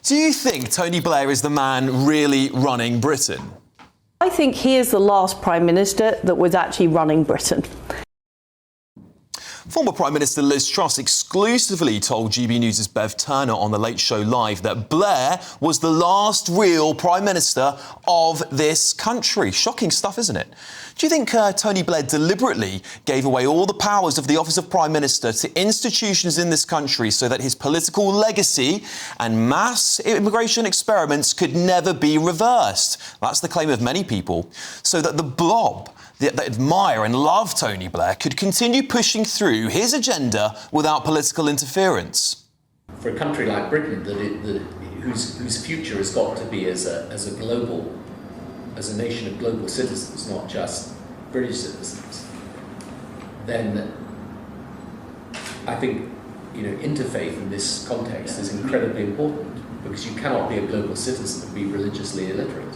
Do you think Tony Blair is the man really running Britain? I think he is the last Prime Minister that was actually running Britain. Former Prime Minister Liz Truss exclusively told GBNews' Bev Turner on The Late Show Live that Blair was the last real Prime Minister of this country. Shocking stuff, isn't it? Do you think Tony Blair deliberately gave away all the powers of the office of Prime Minister to institutions in this country so that his political legacy and mass immigration experiments could never be reversed? That's the claim of many people. So that the blob that admire and love Tony Blair could continue pushing through his agenda without political interference. For a country like Britain, whose future has got to be as a nation of global citizens, not just British citizens, then I think interfaith in this context is incredibly important, because you cannot be a global citizen and be religiously illiterate.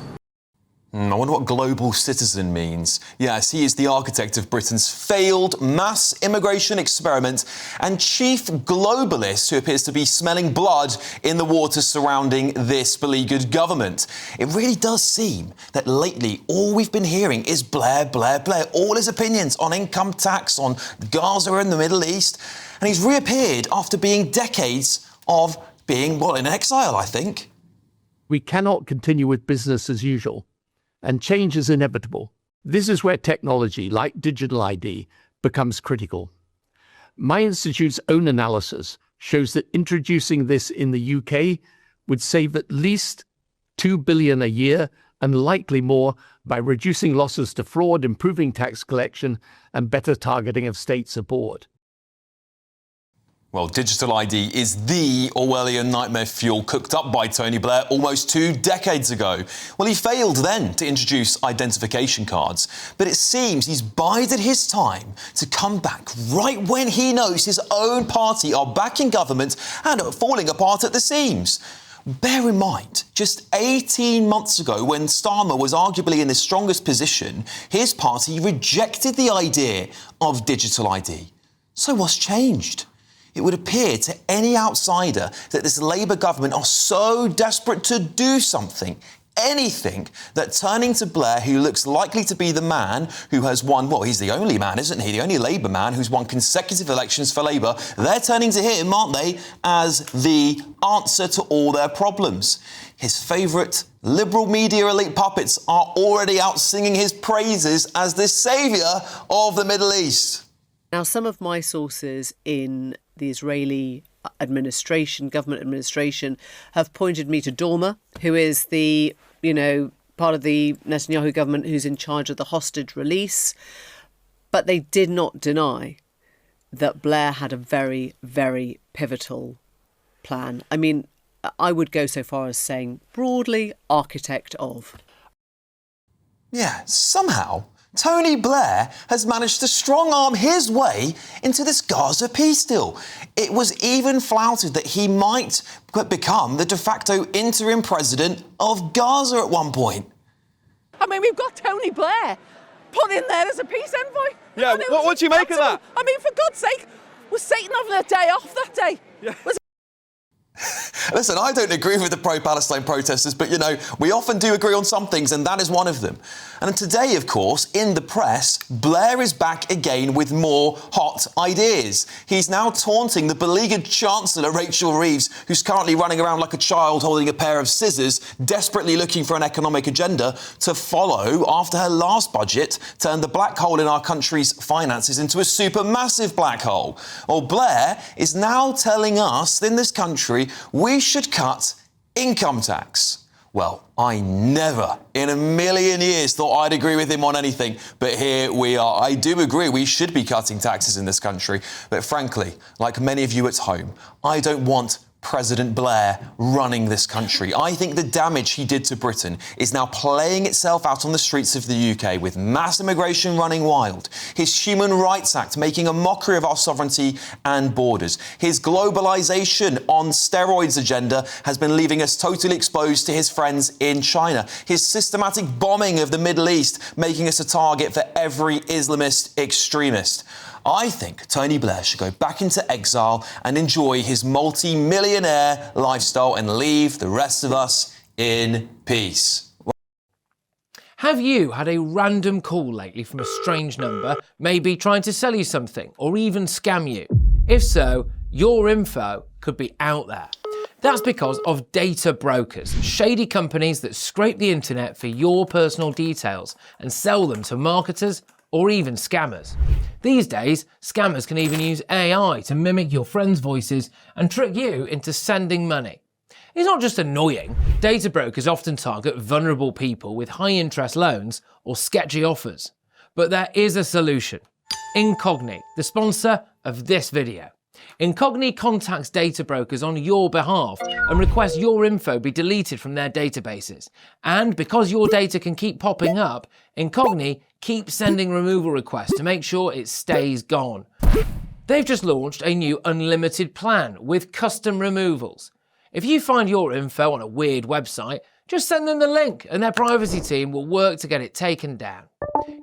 I wonder what global citizen means. Yes, he is the architect of Britain's failed mass immigration experiment and chief globalist who appears to be smelling blood in the water surrounding this beleaguered government. It really does seem that lately all we've been hearing is Blair, Blair, Blair, all his opinions on income tax, on Gaza and the Middle East. And he's reappeared after being decades of being, well, in exile, I think. We cannot continue with business as usual, and change is inevitable. This is where technology, like digital ID, becomes critical. My institute's own analysis shows that introducing this in the UK would save at least $2 billion a year, and likely more, by reducing losses to fraud, improving tax collection, and better targeting of state support. Well, digital ID is the Orwellian nightmare fuel cooked up by Tony Blair almost 2 decades ago. Well, he failed then to introduce identification cards, but it seems he's bided his time to come back right when he knows his own party are back in government and are falling apart at the seams. Bear in mind, just 18 months ago, when Starmer was arguably in the strongest position, his party rejected the idea of digital ID. So what's changed? It would appear to any outsider that this Labour government are so desperate to do something, anything, that turning to Blair, who looks likely to be the man who has won, well, he's the only man, isn't he? The only Labour man who's won consecutive elections for Labour. They're turning to him, aren't they, as the answer to all their problems. His favourite liberal media elite puppets are already out singing his praises as the saviour of the Middle East. Now, some of my sources in the Israeli government administration, have pointed me to Dormer, who is the, part of the Netanyahu government who's in charge of the hostage release. But they did not deny that Blair had a very, very pivotal plan. I mean, I would go so far as saying broadly architect of. Yeah, somehow Tony Blair has managed to strong-arm his way into this Gaza peace deal. It was even flouted that he might become the de facto interim president of Gaza at one point. I mean, we've got Tony Blair put in there as a peace envoy. Yeah, what do you make of that? I mean, for God's sake, was Satan having a day off that day? Yeah. Listen, I don't agree with the pro-Palestine protesters, but, we often do agree on some things, and that is one of them. And today, of course, in the press, Blair is back again with more hot ideas. He's now taunting the beleaguered Chancellor, Rachel Reeves, who's currently running around like a child holding a pair of scissors, desperately looking for an economic agenda to follow after her last budget turned the black hole in our country's finances into a supermassive black hole. Well, Blair is now telling us in this country we should cut income tax. Well, I never in a million years thought I'd agree with him on anything, but here we are. I do agree we should be cutting taxes in this country, but frankly, like many of you at home, I don't want President Blair running this country. I think the damage he did to Britain is now playing itself out on the streets of the UK, with mass immigration running wild, his Human Rights Act making a mockery of our sovereignty and borders, his globalisation on steroids agenda has been leaving us totally exposed to his friends in China, his systematic bombing of the Middle East making us a target for every Islamist extremist. I think Tony Blair should go back into exile and enjoy his multi-millionaire lifestyle and leave the rest of us in peace. Have you had a random call lately from a strange number, maybe trying to sell you something or even scam you? If so, your info could be out there. That's because of data brokers, shady companies that scrape the internet for your personal details and sell them to marketers or even scammers. These days, scammers can even use AI to mimic your friends' voices and trick you into sending money. It's not just annoying. Data brokers often target vulnerable people with high-interest loans or sketchy offers. But there is a solution. Incogni, the sponsor of this video. Incogni contacts data brokers on your behalf and requests your info be deleted from their databases. And because your data can keep popping up, Incogni keeps sending removal requests to make sure it stays gone. They've just launched a new unlimited plan with custom removals. If you find your info on a weird website, just send them the link and their privacy team will work to get it taken down.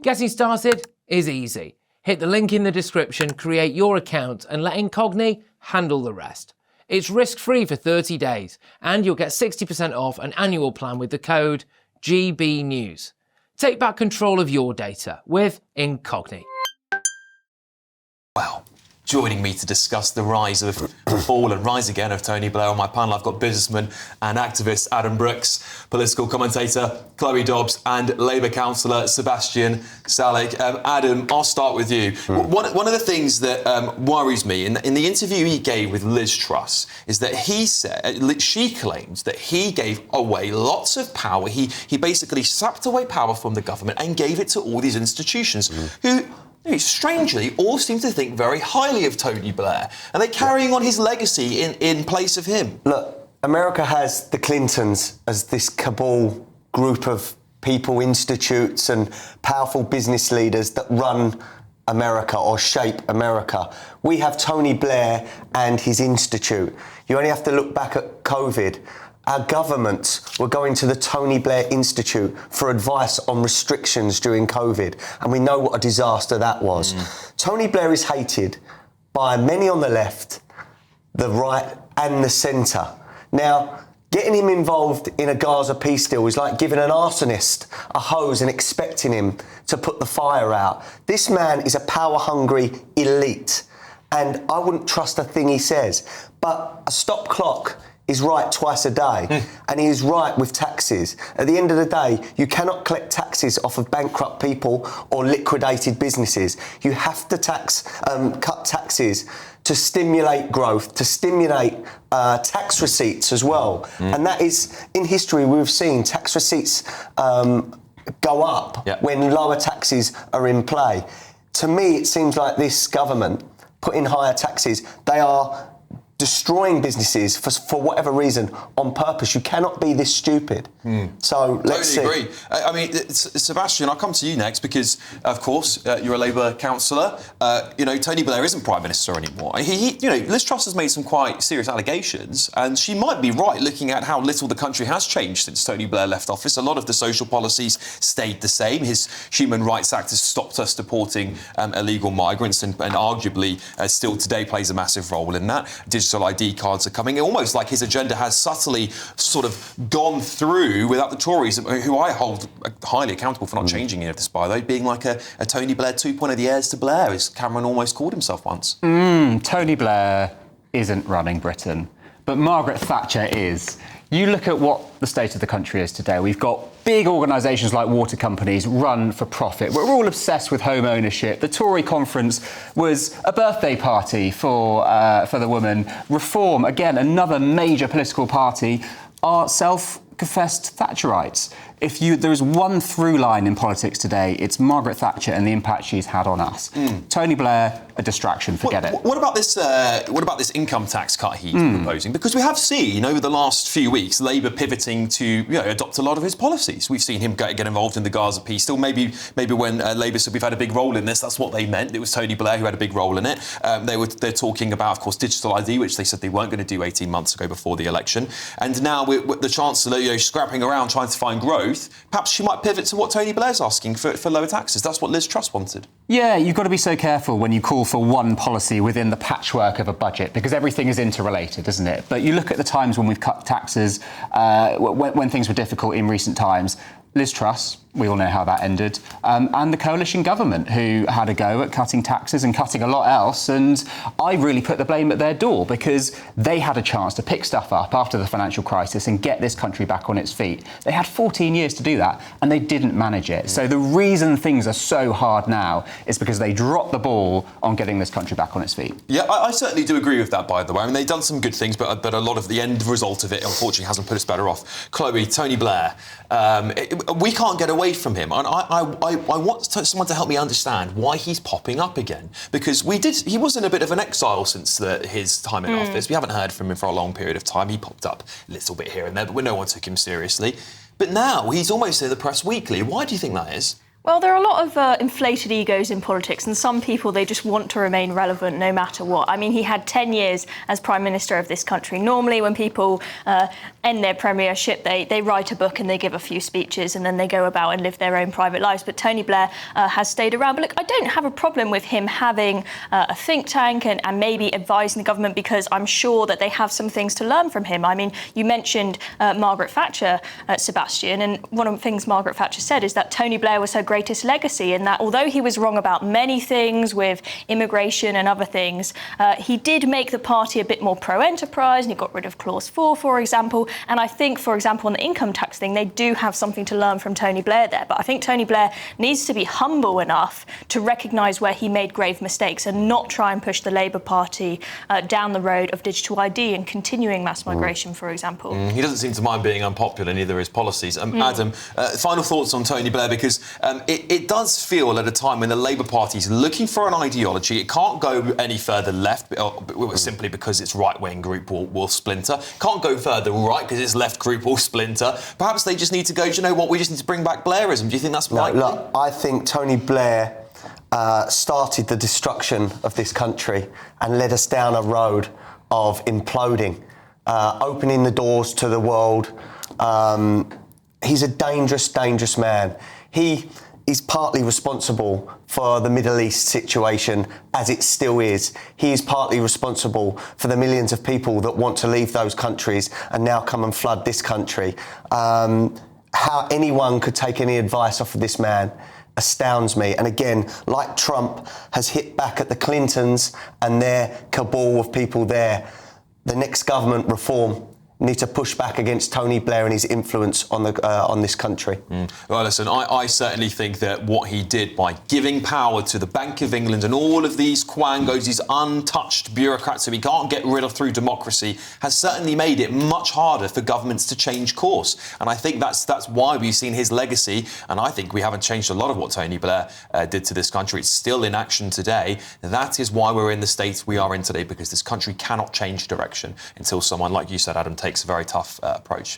Getting started is easy. Hit the link in the description, create your account and let Incogni handle the rest. It's risk-free for 30 days and you'll get 60% off an annual plan with the code GBNews. Take back control of your data with Incogni. Well, joining me to discuss the rise of fall and rise again of Tony Blair on my panel, I've got businessman and activist Adam Brooks, political commentator Chloe Dobbs, and Labour councillor Sebastian Salik. Adam, I'll start with you. One of the things that worries me in the interview he gave with Liz Truss is that she claims that he gave away lots of power. He basically sapped away power from the government and gave it to all these institutions who strangely all seem to think very highly of Tony Blair. Are they carrying on his legacy in place of him? Look, America has the Clintons as this cabal group of people, institutes and powerful business leaders that run America or shape America. We have Tony Blair and his institute. You only have to look back at COVID. Our governments were going to the Tony Blair Institute for advice on restrictions during COVID, and we know what a disaster that was. Tony Blair is hated by many on the left, the right and the centre. Now, getting him involved in a Gaza peace deal is like giving an arsonist a hose and expecting him to put the fire out. This man is a power-hungry elite, and I wouldn't trust a thing he says. But a stop clock is right twice a day, and he is right with taxes. At the end of the day, you cannot collect taxes off of bankrupt people or liquidated businesses. You have to cut taxes to stimulate growth, to stimulate tax receipts as well. And that is, in history, we've seen tax receipts go up when lower taxes are in play. To me, it seems like this government putting higher taxes, they are destroying businesses for whatever reason on purpose. You cannot be this stupid. So let's see. Totally agree. I mean, Sebastian, I'll come to you next because, of course, you're a Labour councillor. Tony Blair isn't Prime Minister anymore. Liz Truss has made some quite serious allegations, and she might be right looking at how little the country has changed since Tony Blair left office. A lot of the social policies stayed the same. His Human Rights Act has stopped us deporting illegal migrants and arguably still today plays a massive role in that. Digital ID cards are coming. Almost like his agenda has subtly sort of gone through without the Tories, who I hold highly accountable for not changing any of this, by the way, being like a Tony Blair 2.0, the heirs to Blair, as Cameron almost called himself once. Tony Blair isn't running Britain, but Margaret Thatcher is. You look at what the state of the country is today. We've got big organisations like water companies run for profit. We're all obsessed with home ownership. The Tory conference was a birthday party for the woman. Reform, again, another major political party, are self-confessed Thatcherites. There is one through line in politics today, it's Margaret Thatcher and the impact she's had on us. Tony Blair, a distraction, forget it. What about this income tax cut he's proposing? Because we have seen over the last few weeks Labour pivoting to adopt a lot of his policies. We've seen him get involved in the Gaza peace deal. Maybe when Labour said we've had a big role in this, that's what they meant. It was Tony Blair who had a big role in it. They're talking about, of course, digital ID, which they said they weren't going to do 18 months ago before the election. And now the Chancellor, scrapping around trying to find growth, perhaps she might pivot to what Tony Blair's asking for lower taxes. That's what Liz Truss wanted. Yeah, you've got to be so careful when you call for one policy within the patchwork of a budget, because everything is interrelated, isn't it? But you look at the times when we've cut taxes, when things were difficult in recent times. Liz Truss, we all know how that ended, and the coalition government, who had a go at cutting taxes and cutting a lot else, and I really put the blame at their door, because they had a chance to pick stuff up after the financial crisis and get this country back on its feet. They had 14 years to do that, and they didn't manage it. So the reason things are so hard now is because they dropped the ball on getting this country back on its feet. Yeah, I certainly do agree with that, by the way. I mean, they've done some good things, but a lot of the end result of it, unfortunately, hasn't put us better off. Chloe, Tony Blair, we can't get away from him, and I want someone to help me understand why he's popping up again, because he was in a bit of an exile since his time in office. We haven't heard from him for a long period of time. He popped up a little bit here and there, but no one took him seriously. But now he's almost in the press weekly. Why do you think that is? Well, there are a lot of inflated egos in politics, and some people, they just want to remain relevant no matter what. I mean, he had 10 years as Prime Minister of this country. Normally, when people end their premiership, they write a book and they give a few speeches and then they go about and live their own private lives. But Tony Blair has stayed around. But look, I don't have a problem with him having a think tank and maybe advising the government, because I'm sure that they have some things to learn from him. I mean, you mentioned Margaret Thatcher, Sebastian, and one of the things Margaret Thatcher said is that Tony Blair was her greatest legacy, and that although he was wrong about many things with immigration and other things, he did make the party a bit more pro-enterprise, and he got rid of Clause 4, for example. And I think, for example, on the income tax thing, they do have something to learn from Tony Blair there. But I think Tony Blair needs to be humble enough to recognise where he made grave mistakes and not try and push the Labour Party down the road of digital ID and continuing mass migration, for example. He doesn't seem to mind being unpopular, neither his policies. Adam, final thoughts on Tony Blair, because it does feel at a time when the Labour Party is looking for an ideology. It can't go any further left, simply because its right-wing group will splinter. Can't go further right because its left group will splinter. Perhaps they just need to go, do you know what, we just need to bring back Blairism. Do you think that's likely? Look, I think Tony Blair started the destruction of this country and led us down a road of imploding, opening the doors to the world. He's a dangerous, dangerous man. He is partly responsible for the Middle East situation as it still is. He is partly responsible for the millions of people that want to leave those countries and now come and flood this country. How anyone could take any advice off of this man astounds me. And again, like Trump has hit back at the Clintons and their cabal of people there, the next government reform need to push back against Tony Blair and his influence on this country. Well, listen, I certainly think that what he did by giving power to the Bank of England and all of these quangos, these untouched bureaucrats who we can't get rid of through democracy, has certainly made it much harder for governments to change course. And I think that's why we've seen his legacy, and I think we haven't changed a lot of what Tony Blair did to this country. It's still in action today. That is why we're in the state we are in today, because this country cannot change direction until someone, like you said, Adam, takes a very tough approach.